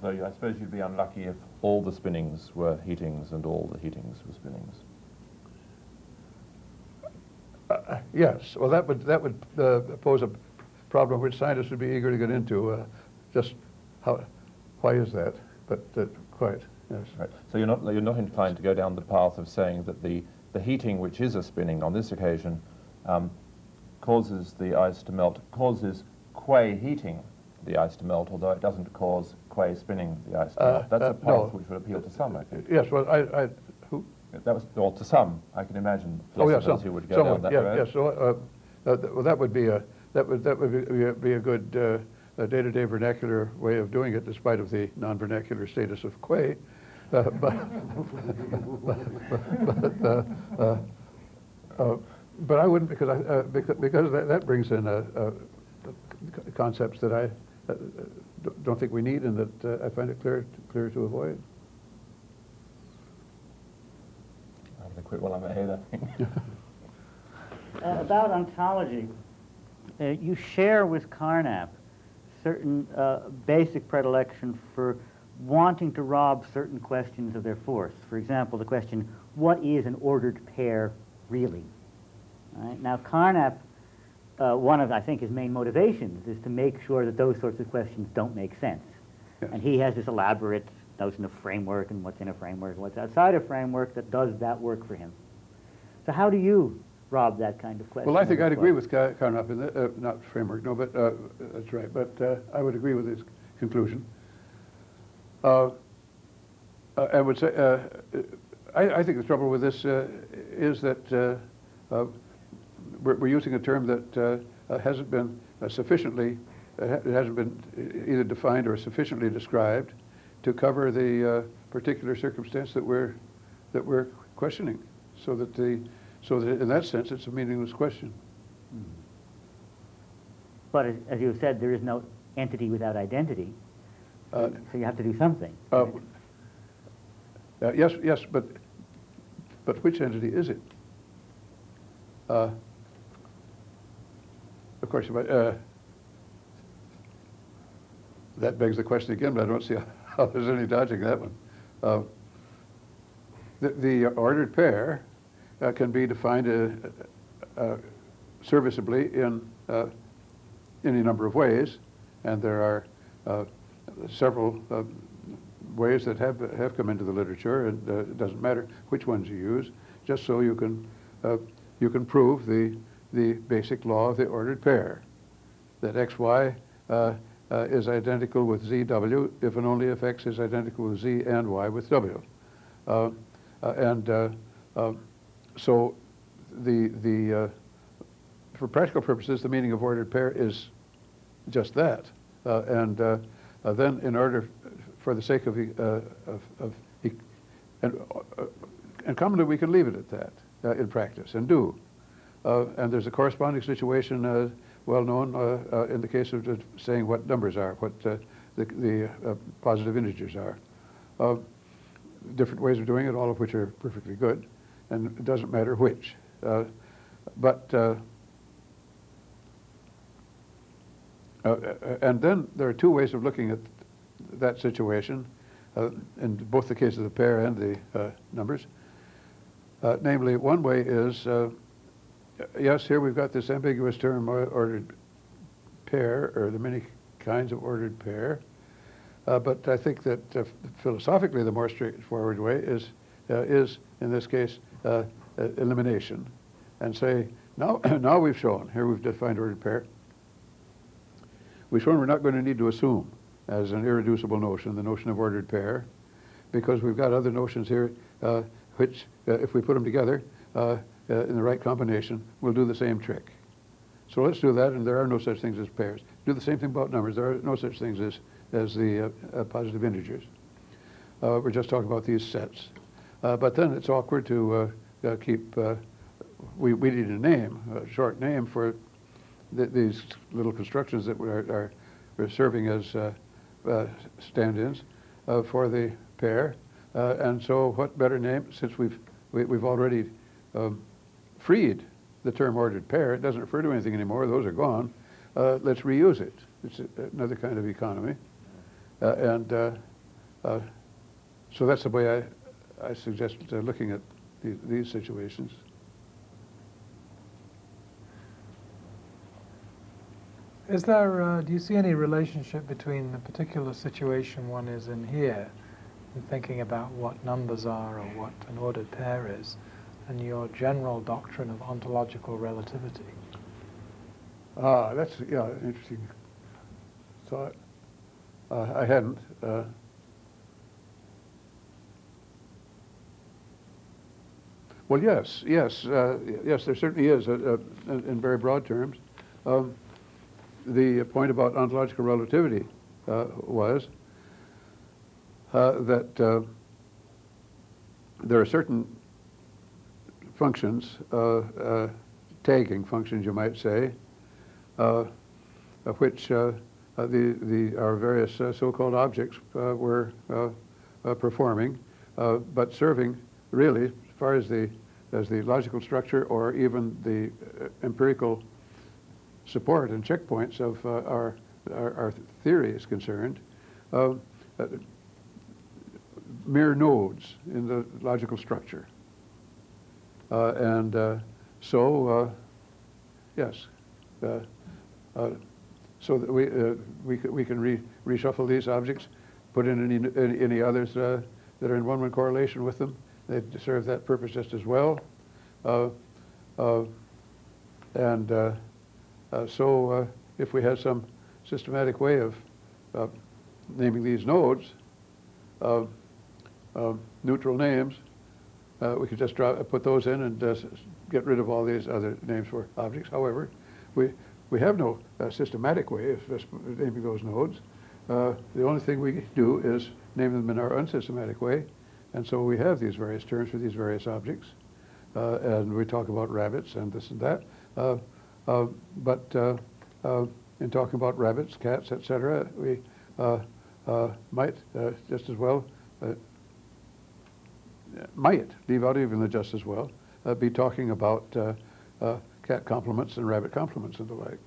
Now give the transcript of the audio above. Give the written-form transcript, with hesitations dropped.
Though I suppose you'd be unlucky if all the spinnings were heatings and all the heatings were spinnings. Yes. Well, that would pose a problem which scientists would be eager to get into. Just why is that? But quite yes. Right. So you're not inclined to go down the path of saying that the heating, which is a spinning on this occasion, causes the ice to melt, causes qua heating the ice to melt, although it doesn't cause qua spinning the ice to melt. That's a path which would appeal to some, I think. Yes. Well, who? That was, well, to some, I can imagine. Oh, yes, who would go down that road. Yes. So well, that would be a good day-to-day vernacular way of doing it, despite of the non-vernacular status of qua. But I wouldn't, because that brings in concepts that I don't think we need, and that I find it clear to avoid. I'm going to quit while I'm ahead, I think. About ontology, you share with Carnap certain basic predilection for wanting to rob certain questions of their force. For example, the question, what is an ordered pair really? Right? Now, Carnap, one of, I think, his main motivations is to make sure that those sorts of questions don't make sense. Yes. And he has this elaborate notion of framework and what's in a framework and what's outside a framework that does that work for him. So how do you rob that kind of question? Well, I think I'd agree with Carnap in the, not framework, no, but that's right. But I would agree with his conclusion. I would say, I think the trouble with this is that we're using a term that hasn't been sufficiently, it hasn't been either defined or sufficiently described to cover the particular circumstance that we're questioning, so that in that sense it's a meaningless question. But as you said, there is no entity without identity, so you have to do something. Yes, but which entity is it? Of course, that begs the question again, but I don't see how there's any dodging that one. The ordered pair can be defined serviceably in any number of ways, and there are several ways that have come into the literature, and it doesn't matter which ones you use, just so you can prove the basic law of the ordered pair, that xy is identical with zw if and only if x is identical with z and y with w. So for practical purposes, the meaning of ordered pair is just that. Then in order, for the sake of and commonly we can leave it at that in practice, and do. And there's a corresponding situation well known in the case of saying what numbers are, what the positive integers are. Different ways of doing it, all of which are perfectly good, and it doesn't matter which. And then there are two ways of looking at that situation, in both the case of the pair and the numbers. Namely, one way is, yes, here we've got this ambiguous term, ordered pair, or the many kinds of ordered pair. But I think that philosophically the more straightforward way is in this case, elimination. And say, now we've shown, here we've defined ordered pair, we've shown we're not going to need to assume as an irreducible notion the notion of ordered pair, because we've got other notions here which, if we put them together in the right combination, will do the same trick. So let's do that, and there are no such things as pairs. Do the same thing about numbers. There are no such things as the positive integers. We're just talking about these sets. But then it's awkward to keep, we need a name, a short name for these little constructions that we're serving as stand-ins for the pair. And so what better name, since we've already freed the term ordered pair, it doesn't refer to anything anymore, those are gone, let's reuse it. It's another kind of economy. And So that's the way I suggest looking at these situations. Is there, do you see any relationship between the particular situation one is in here, in thinking about what numbers are or what an ordered pair is, and your general doctrine of ontological relativity? That's, yeah, an interesting thought. I hadn't. Well, yes, there certainly is, in very broad terms. The point about ontological relativity was that there are certain functions, tagging functions, you might say, which our various so-called objects were performing, but serving really, as far as the logical structure or even the empirical support and checkpoints of our theory is concerned, mere nodes in the logical structure. Yes. So that we can reshuffle these objects, put in any others that are in one-one correlation with them. They serve that purpose just as well. So if we had some systematic way of naming these nodes, neutral names, we could just put those in and get rid of all these other names for objects. However, we have no systematic way of naming those nodes. The only thing we do is name them in our unsystematic way, and so we have these various terms for these various objects, and we talk about rabbits and this and that. But in talking about rabbits, cats, etc., we might just as well might leave out even the just as well be talking about cat complements and rabbit complements and the like.